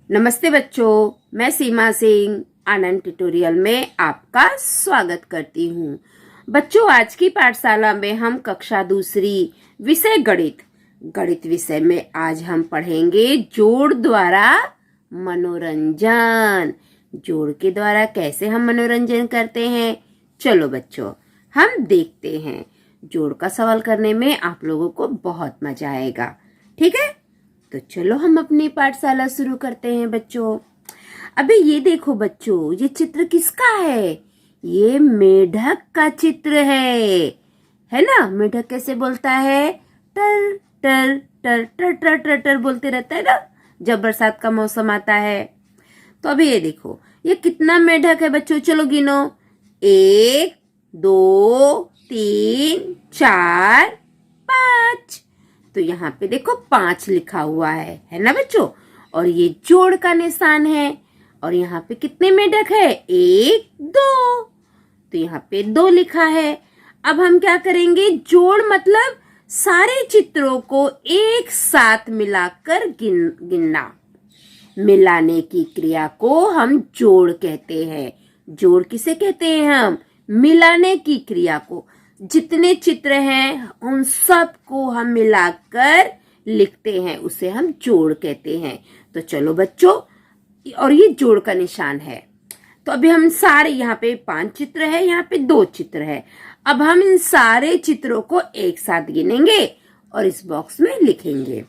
नमस्ते बच्चों, मैं सीमा सिंह आनंद ट्यूटोरियल में आपका स्वागत करती हूँ। बच्चों, आज की पाठशाला में हम कक्षा दूसरी विषय गणित विषय में आज हम पढ़ेंगे जोड़ द्वारा मनोरंजन। जोड़ के द्वारा कैसे हम मनोरंजन करते हैं, चलो बच्चों हम देखते हैं। जोड़ का सवाल करने में आप लोगों को बहुत मजा आएगा, ठीक है? तो चलो हम अपनी पाठशाला शुरू करते हैं बच्चों। अबे ये देखो बच्चों, ये चित्र किसका है? ये मेढक का चित्र है ना? मेढक कैसे बोलता है? टर टर टर टर टर टर टर बोलते रहता है ना, जब बरसात का मौसम आता है। तो अभी ये देखो, ये कितना मेढक है बच्चों? चलो गिनो। 1 2 3 4 5। तो यहाँ पे देखो 5 लिखा हुआ है ना बच्चों? और ये जोड़ का निशान है। और यहाँ पे कितने मेढक है? 1 2। तो यहाँ पे 2 लिखा है। अब हम क्या करेंगे? जोड़ मतलब सारे चित्रों को एक साथ मिलाकर गिनना। मिलाने की क्रिया को हम जोड़ कहते हैं। जोड़ किसे कहते हैं हम? मिलाने की क्रिया को। जितने चित्र हैं उन सब को हम मिलाकर लिखते हैं, उसे हम जोड़ कहते हैं। तो चलो बच्चों, और ये जोड़ का निशान है। तो अभी हम सारे, यहाँ पे 5 चित्र है, यहाँ पे 2 चित्र है। अब हम इन सारे चित्रों को एक साथ गिनेंगे और इस बॉक्स में लिखेंगे।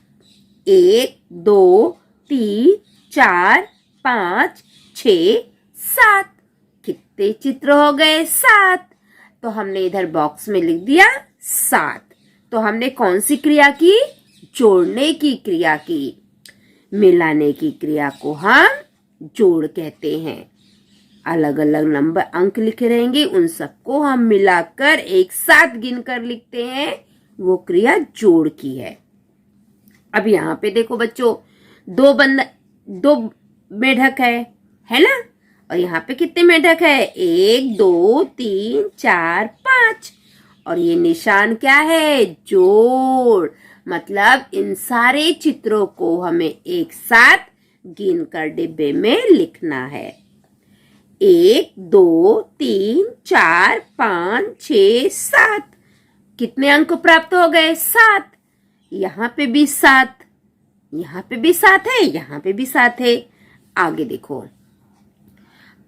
1 2 3 4 5 6 7। कितने चित्र हो गए? 7। तो हमने इधर बॉक्स में लिख दिया 7। तो हमने कौन सी क्रिया की? जोड़ने की क्रिया की। मिलाने की क्रिया को हम जोड़ कहते हैं। अलग अलग नंबर अंक लिखे रहेंगे, उन सबको हम मिलाकर एक साथ गिनकर लिखते हैं, वो क्रिया जोड़ की है। अब यहाँ पे देखो बच्चों, 2 मेढक है ना? और यहाँ पे कितने मेढक है? 1 2 3 4 5। और ये निशान क्या है? जोड़। मतलब इन सारे चित्रों को हमें एक साथ गिनकर डिब्बे में लिखना है। 1 2 3 4 5 6 7। कितने अंक प्राप्त हो गए? 7। यहाँ पे भी 7, यहाँ पे भी 7 है, यहाँ पे भी 7 है। आगे देखो,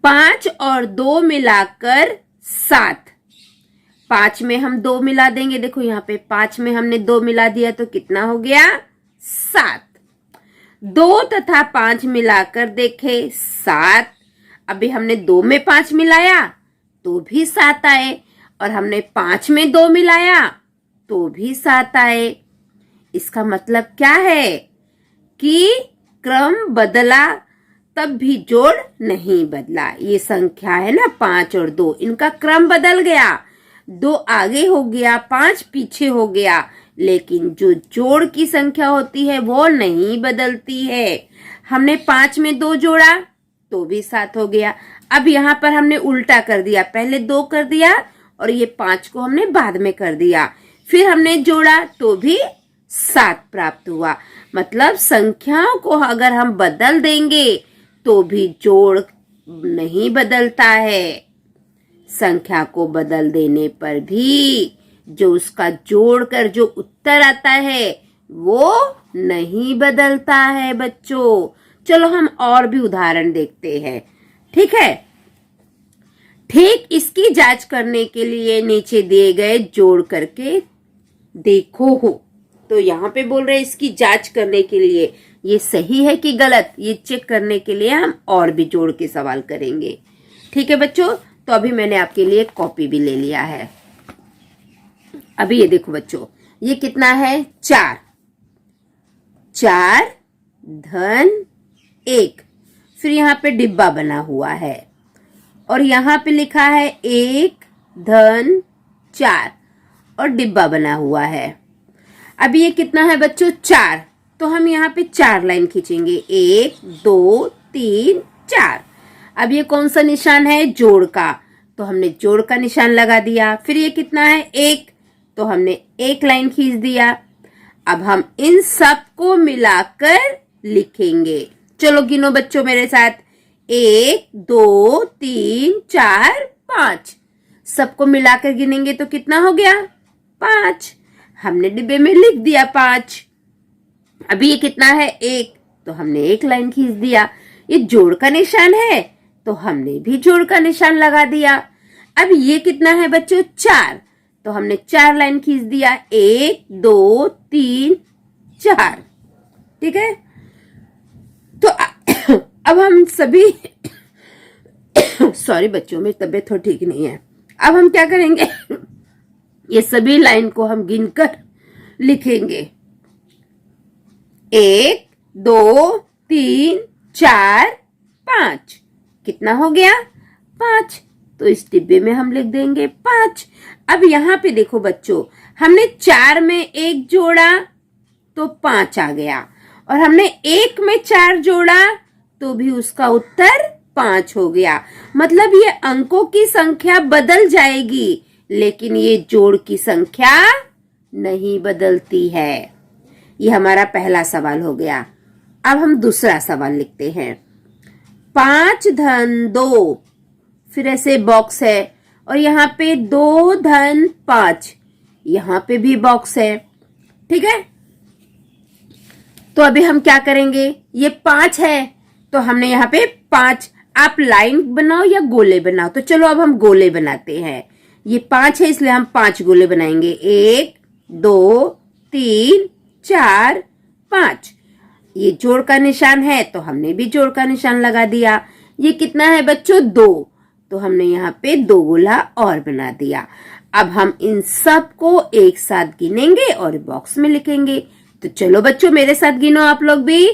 5 और 2 मिलाकर 7। 5 में हम 2 मिला देंगे। देखो यहाँ पे 5 में हमने 2 मिला दिया तो कितना हो गया? 7। 2 तथा 5 मिलाकर देखे 7। अभी हमने 2 में 5 मिलाया तो भी 7 आए, और हमने 5 में 2 मिलाया तो भी 7 आए। इसका मतलब क्या है? कि क्रम बदला तब भी जोड़ नहीं बदला। ये संख्या है ना 5 और 2, इनका क्रम बदल गया। 2 आगे हो गया, 5 पीछे हो गया, लेकिन जो जोड़ की संख्या होती है वो नहीं बदलती है। हमने 5 में 2 जोड़ा तो भी 7 हो गया। अब यहाँ पर हमने उल्टा कर दिया, पहले 2 कर दिया और ये 5 को हमने बाद में कर दिया, फिर हमने जोड़ा तो भी 7 प्राप्त हुआ। मतलब संख्याओं को अगर हम बदल देंगे तो भी जोड़ नहीं बदलता है। संख्या को बदल देने पर भी जो उसका जोड़कर जो उत्तर आता है वो नहीं बदलता है बच्चों। चलो हम और भी उदाहरण देखते हैं, ठीक है? ठीक इसकी जांच करने के लिए नीचे दिए गए जोड़ करके देखो हो। तो यहाँ पे बोल रहे हैं इसकी जांच करने के लिए, ये सही है कि गलत, ये चेक करने के लिए हम और भी जोड़ के सवाल करेंगे, ठीक है बच्चों? तो अभी मैंने आपके लिए कॉपी भी ले लिया है। अभी ये देखो बच्चों, ये कितना है? 4। 4 धन 1। फिर यहाँ पे डिब्बा बना हुआ है और यहाँ पे लिखा है 1 धन 4 और डिब्बा बना हुआ है। अभी ये कितना है बच्चों? 4। तो हम यहाँ पे 4 लाइन खींचेंगे, 1 2 3 4। अब ये कौन सा निशान है? जोड़ का। तो हमने जोड़ का निशान लगा दिया। फिर ये कितना है? 1। तो हमने 1 लाइन खींच दिया। अब हम इन सब को मिलाकर लिखेंगे, चलो गिनो बच्चों मेरे साथ, 1 2 3 4 5। सबको मिलाकर गिनेंगे तो कितना हो गया? 5। हमने डिब्बे में लिख दिया 5। अभी ये कितना है? 1, तो हमने एक लाइन खींच दिया। ये जोड़ का निशान है तो हमने भी जोड़ का निशान लगा दिया। अब ये कितना है बच्चों? 4, तो हमने 4 लाइन खींच दिया। 1 2 3 4। ठीक है, तो अब हम सभी सॉरी बच्चों, मेरी तबीयत थोड़ी ठीक नहीं है। अब हम क्या करेंगे? ये सभी लाइन को हम गिनकर लिखेंगे। 1 2 3 4 5। कितना हो गया? 5। तो इस डिब्बे में हम लिख देंगे 5। अब यहाँ पे देखो बच्चों, हमने 4 में 1 जोड़ा तो 5 आ गया, और हमने 1 में 4 जोड़ा तो भी उसका उत्तर 5 हो गया। मतलब ये अंकों की संख्या बदल जाएगी, लेकिन ये जोड़ की संख्या नहीं बदलती है। ये हमारा पहला सवाल हो गया। अब हम दूसरा सवाल लिखते हैं। 5 धन 2, फिर ऐसे बॉक्स है, और यहाँ पे 2 धन 5, यहाँ पे भी बॉक्स है। ठीक है, तो अभी हम क्या करेंगे? ये 5 है तो हमने यहाँ पे 5, आप लाइन बनाओ या गोले बनाओ, तो चलो अब हम गोले बनाते हैं। ये 5 है इसलिए हम 5 गोले बनाएंगे। 1 2 3 4 5। ये जोड़ का निशान है तो हमने भी जोड़ का निशान लगा दिया। ये कितना है बच्चों? 2, तो हमने यहाँ पे 2 गोला और बना दिया। अब हम इन सब को एक साथ गिनेंगे और बॉक्स में लिखेंगे। तो चलो बच्चों मेरे साथ गिनो आप लोग भी।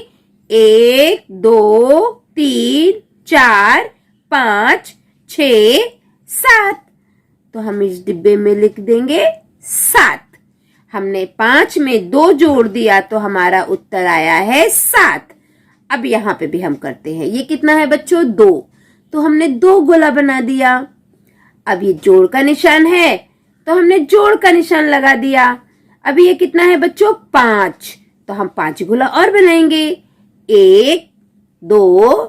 1 2 3 4 5 6 7। तो हम इस डिब्बे में लिख देंगे 7। हमने 5 में 2 जोड़ दिया तो हमारा उत्तर आया है 7। अब यहाँ पे भी हम करते हैं। ये कितना है बच्चों? 2, तो हमने 2 गोला बना दिया। अब ये जोड़ का निशान है तो हमने जोड़ का निशान लगा दिया। अब ये कितना है बच्चों? 5, तो हम 5 गोला और बनाएंगे। 1 2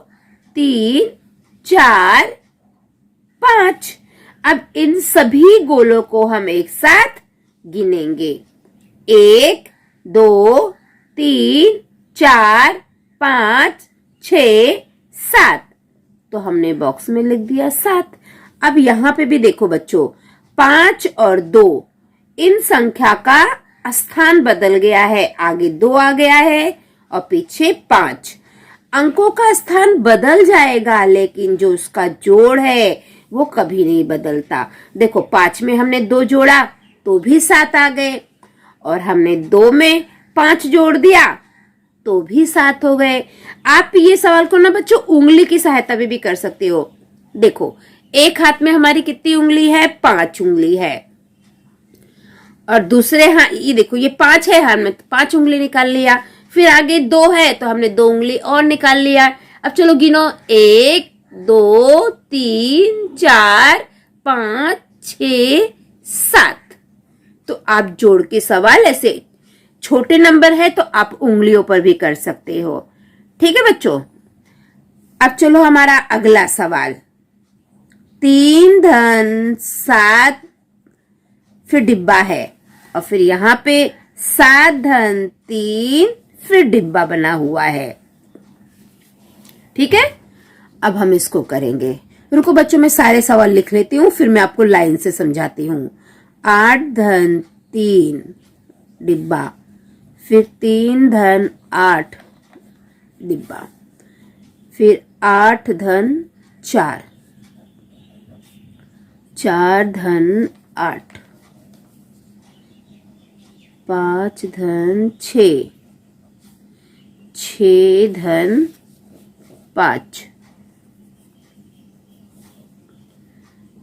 3 4 5। अब इन सभी गोलों को हम एक साथ गिनेंगे। 1 2 3 4 5 6 7। तो हमने बॉक्स में लिख दिया 7। अब यहाँ पे भी देखो बच्चों, 5 और 2, इन संख्या का स्थान बदल गया है। आगे 2 आ गया है और पीछे 5। अंकों का स्थान बदल जाएगा, लेकिन जो उसका जोड़ है वो कभी नहीं बदलता। देखो 5 में हमने 2 जोड़ा तो भी 7 आ गए, और हमने 2 में 5 जोड़ दिया तो भी 7 हो गए। आप ये सवाल को ना बच्चों उंगली की सहायता भी कर सकते हो। देखो एक हाथ में हमारी कितनी उंगली है? 5 उंगली है, और दूसरे हाथ ये देखो ये 5 है, हमने 5 उंगली निकाल लिया। फिर आगे 2 है तो हमने 2 उंगली और निकाल लिया। अब चलो गिनो, 1 2 3 4 5 6 7। तो आप जोड़ के सवाल ऐसे छोटे नंबर है तो आप उंगलियों पर भी कर सकते हो। ठीक है बच्चों, अब चलो हमारा अगला सवाल। 3 धन 7, फिर डिब्बा है, और फिर यहाँ पे 7 धन 3, फिर डिब्बा बना हुआ है। ठीक है, अब हम इसको करेंगे। रुको बच्चों, मैं सारे सवाल लिख लेती हूँ, फिर मैं आपको लाइन से समझाती हूँ। 8 धन 3 डिब्बा, फिर 3 धन 8 डिब्बा, फिर 8 धन 4, 4 धन 8, 5 धन 6, 6 धन 5,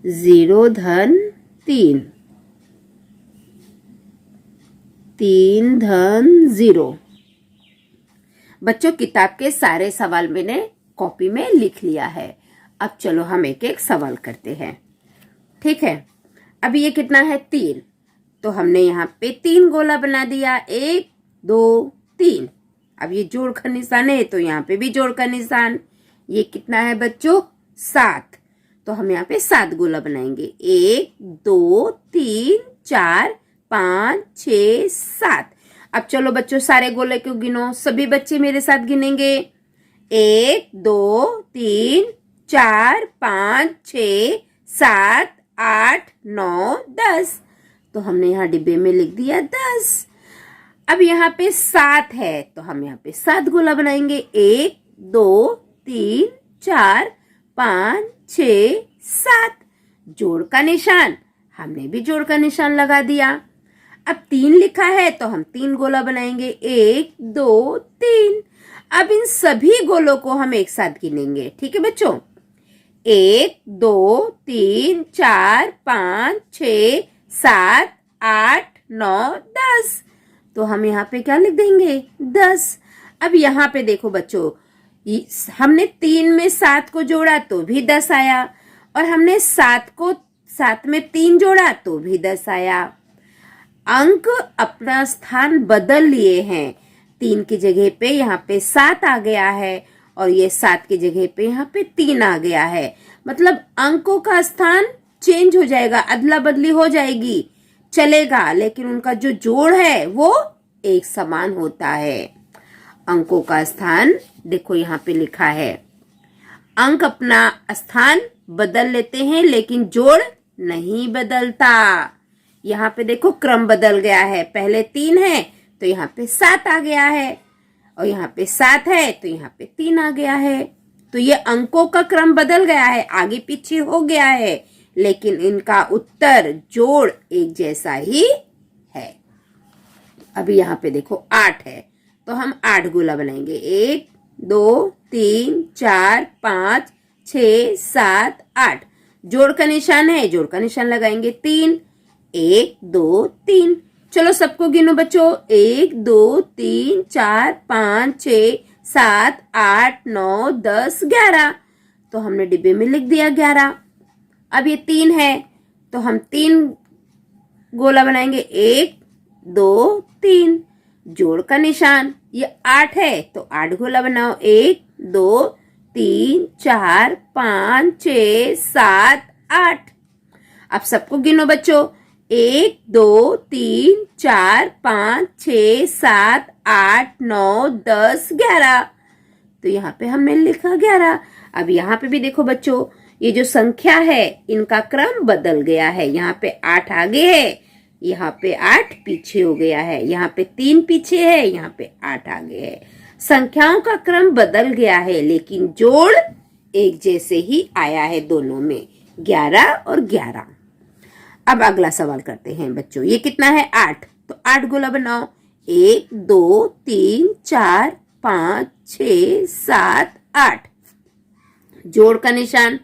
0 धन 3, 3 धन 0। बच्चों किताब के सारे सवाल मैंने कॉपी में लिख लिया है। अब चलो हम एक एक सवाल करते हैं। ठीक है, अब ये कितना है? 3, तो हमने यहाँ पे 3 गोला बना दिया। 1 2 3। अब ये जोड़ का निशान है तो यहाँ पे भी जोड़ का निशान। ये कितना है बच्चों? 7। तो हम यहाँ पे 7 गोला बनाएंगे। 1 2 3 4 5 6 7। अब चलो बच्चों सारे गोले को गिनो, सभी बच्चे मेरे साथ गिनेंगे। 1 2 3 4 5 6 7 8 9 10। तो हमने यहाँ डिब्बे में लिख दिया 10। अब यहाँ पे 7 है तो हम यहाँ पे 7 गोला बनाएंगे। 1 2 3 4 5 6 7। जोड़ का निशान, हमने भी जोड़ का निशान लगा दिया। अब 3 लिखा है तो हम 3 गोला बनाएंगे। 1 2 3। अब इन सभी गोलों को हम एक साथ गिनेंगे, ठीक है बच्चों? 1 2 3 4 5 6 7 8 9 10। तो हम यहाँ पे क्या लिख देंगे? 10। अब यहाँ पे देखो बच्चों, हमने 3 में 7 को जोड़ा तो भी 10 आया, और हमने 7 में 3 जोड़ा तो भी 10 आया। अंक अपना स्थान बदल लिए हैं। 3 की जगह पे यहाँ पे 7 आ गया है, और ये 7 की जगह पे यहाँ पे 3 आ गया है। मतलब अंकों का स्थान चेंज हो जाएगा, अदला बदली हो जाएगी, चलेगा, लेकिन उनका जो जोड़ है वो एक समान होता है। अंकों का स्थान देखो यहाँ पे लिखा है, अंक अपना स्थान बदल लेते हैं लेकिन जोड़ नहीं बदलता। यहाँ पे देखो क्रम बदल गया है, पहले 3 है तो यहाँ पे 7 आ गया है, और यहाँ पे 7 है तो यहाँ पे 3 आ गया है। तो ये अंकों का क्रम बदल गया है, आगे पीछे हो गया है, लेकिन इनका उत्तर जोड़ एक जैसा ही है। अभी यहाँ पे देखो 8 है तो हम 8 गोला बनाएंगे। 1 2 3 4 5 6 7 8। जोड़ का निशान है, जोड़ का निशान लगाएंगे 3। 1 2 3। चलो सबको गिनो बच्चों। 1 2 3 4 5 6 7 8 9 10 11। तो हमने डिब्बे में लिख दिया 11। अब ये 3 है तो हम 3 गोला बनाएंगे। 1 2 3। जोड़ का निशान, ये 8 है तो 8 गोला बनाओ। 1 2 3 4 5 6 7 8। अब सबको गिनो बच्चों। 1 2 3 4 5 6 7 8 9 10 11। तो यहाँ पे हमने लिखा 11। अब यहाँ पे भी देखो बच्चों, ये जो संख्या है इनका क्रम बदल गया है। यहाँ पे 8 आगे है, यहाँ पे 8 पीछे हो गया है, यहाँ पे 3 पीछे है, यहाँ पे 8 आगे है। संख्याओं का क्रम बदल गया है लेकिन जोड़ एक जैसे ही आया है दोनों में, 11 और 11। अब अगला सवाल करते हैं बच्चों। ये कितना है? 8। तो 8 गोला बनाओ। 1 2 3 4 5 6 7 8। जोड़ का निशान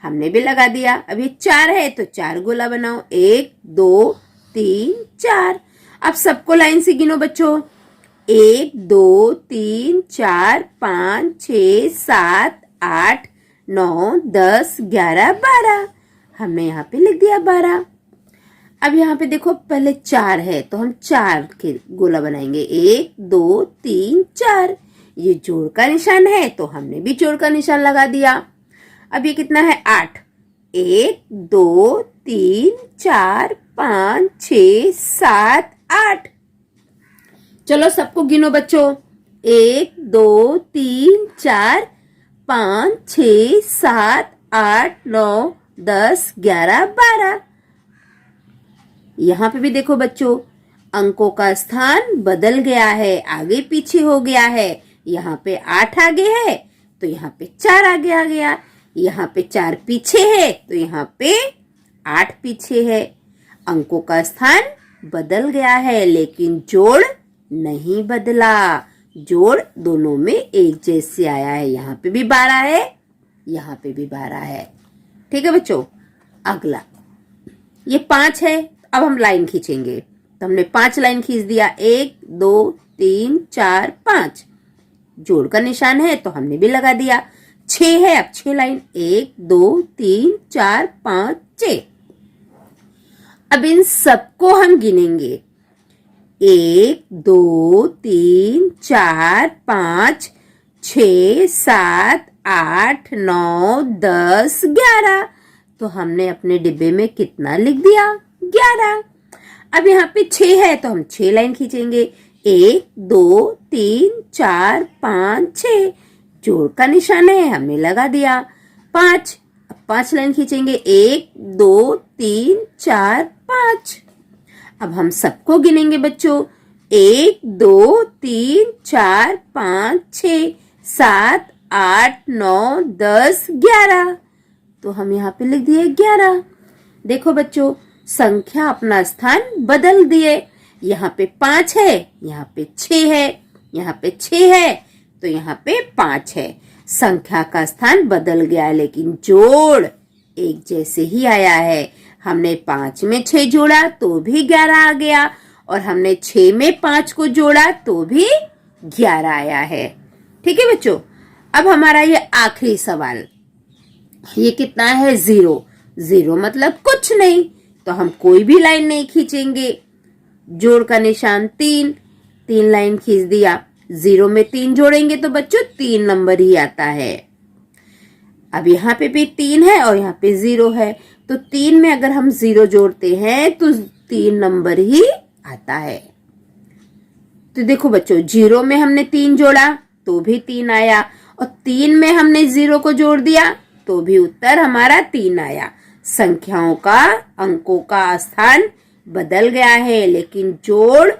हमने भी लगा दिया। अभी 4 है तो 4 गोला बनाओ। 1 2 3 4। अब सबको लाइन से गिनो बच्चों। 1 2 3 4 5 6 7 8 9 10 11 12। हमने यहाँ पे लिख दिया 12। अब यहाँ पे देखो पहले 4 है तो हम 4 के गोला बनाएंगे। 1 2 3 4। ये जोड़ का निशान है तो हमने भी जोड़ का निशान लगा दिया। अब ये कितना है? 8। 1 2 3 4 5 6 7 8। चलो सबको गिनो बच्चों। 1 2 3 4 5 6 7 8 9 10 11 12। यहाँ पे भी देखो बच्चों, अंकों का स्थान बदल गया है, आगे पीछे हो गया है। यहाँ पे 8 आगे है तो यहाँ पे 4 आगे आ गया, यहाँ पे 4 पीछे है तो यहाँ पे 8 पीछे है। अंकों का स्थान बदल गया है लेकिन जोड़ नहीं बदला, जोड़ दोनों में एक जैसे आया है। यहाँ पे भी 12 है, यहाँ पे भी 12 है। ठीक है बच्चों। अगला ये 5 है, अब हम लाइन खींचेंगे। तो हमने 5 लाइन खींच दिया। 1 2 3 4 5। जोड़ का निशान है तो हमने भी लगा दिया। 6 है, अब 6 लाइन। 1 2 3 4 5 6। अब इन सबको हम गिनेंगे। 1 2 3 4 5 6 7 8 9 10 11। तो हमने अपने डिब्बे में कितना लिख दिया? 11। अब यहाँ पे 6 है तो हम 6 लाइन खींचेंगे। 1 2 3 4 5 6। जोड़ का निशान है, हमने लगा दिया। 5, अब 5 लाइन खींचेंगे। 1 2 3 4 5। अब हम सबको गिनेंगे बच्चों। 1 2 3 4 5 6 7 8 9 10 11। तो हम यहाँ पे लिख दिए 11। देखो बच्चों, संख्या अपना स्थान बदल दिए। यहाँ पे 5 है, यहाँ पे 6 है, यहाँ पे 6 है तो यहाँ पे 5 है। संख्या का स्थान बदल गया, लेकिन जोड़ एक जैसे ही आया है। हमने 5 में 6 जोड़ा तो भी 11 आ गया, और हमने 6 में 5 को जोड़ा तो भी 11 आया है। ठीक है बच्चों, अब हमारा ये आखिरी सवाल, ये कितना है? 0। 0 मतलब कुछ नहीं, तो हम कोई भी लाइन नहीं खींचेंगे। जोड़ का निशान 3, 3 लाइन खींच दिया। 0 में 3 जोड़ेंगे तो बच्चों 3 नंबर ही आता है। अब यहाँ पे भी 3 है और यहाँ पे 0 है, तो 3 में अगर हम 0 जोड़ते हैं तो 3 नंबर ही आता है। तो देखो बच्चों, 0 में हमने 3 जोड़ा तो भी 3 आया, और 3 में हमने 0 को जोड़ दिया तो भी उत्तर हमारा 3 आया। संख्याओं का, अंकों का स्थान बदल गया है, लेकिन जोड़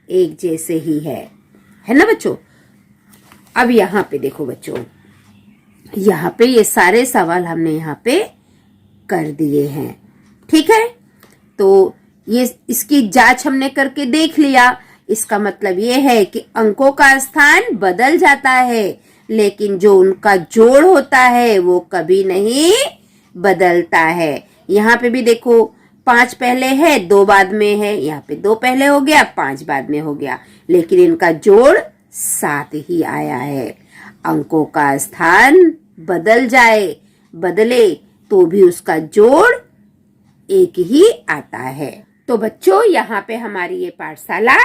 एक जैसे ही है ना बच्चों। अब यहाँ पे देखो बच्चों, यहाँ पे ये सारे सवाल हमने यहाँ पे कर दिए हैं। ठीक है, तो ये इसकी जांच हमने करके देख लिया। इसका मतलब ये है कि अंकों का स्थान बदल जाता है, लेकिन जो उनका जोड़ होता है वो कभी नहीं बदलता है। यहाँ पे भी देखो, 5 पहले है, 2 बाद में है। यहाँ पे 2 पहले हो गया, 5 बाद में हो गया, लेकिन इनका जोड़ 7 ही आया है। अंकों का स्थान बदले तो भी उसका जोड़ एक ही आता है। तो बच्चों, यहाँ पे हमारी ये पाठशाला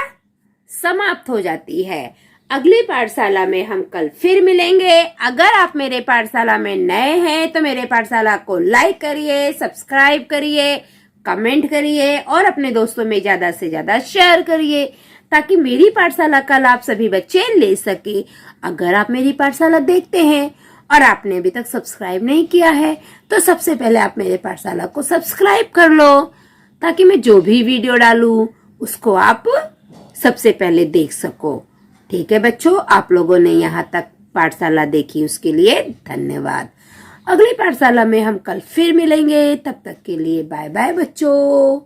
समाप्त हो जाती है। अगली पाठशाला में हम कल फिर मिलेंगे। अगर आप मेरे पाठशाला में नए हैं तो मेरे पाठशाला को लाइक करिए, सब्सक्राइब करिए, कमेंट करिए और अपने दोस्तों में ज्यादा से ज्यादा शेयर करिए, ताकि मेरी पाठशाला का लाभ सभी बच्चे ले सके। अगर आप मेरी पाठशाला देखते हैं और आपने अभी तक सब्सक्राइब नहीं किया है तो सबसे पहले आप मेरे पाठशाला को सब्सक्राइब कर लो, ताकि मैं जो भी वीडियो डालूं उसको आप सबसे पहले देख सको। ठीक है बच्चों, आप लोगों ने यहाँ तक पाठशाला देखी उसके लिए धन्यवाद। अगली पाठशाला में हम कल फिर मिलेंगे, तब तक के लिए बाय बाय बच्चों।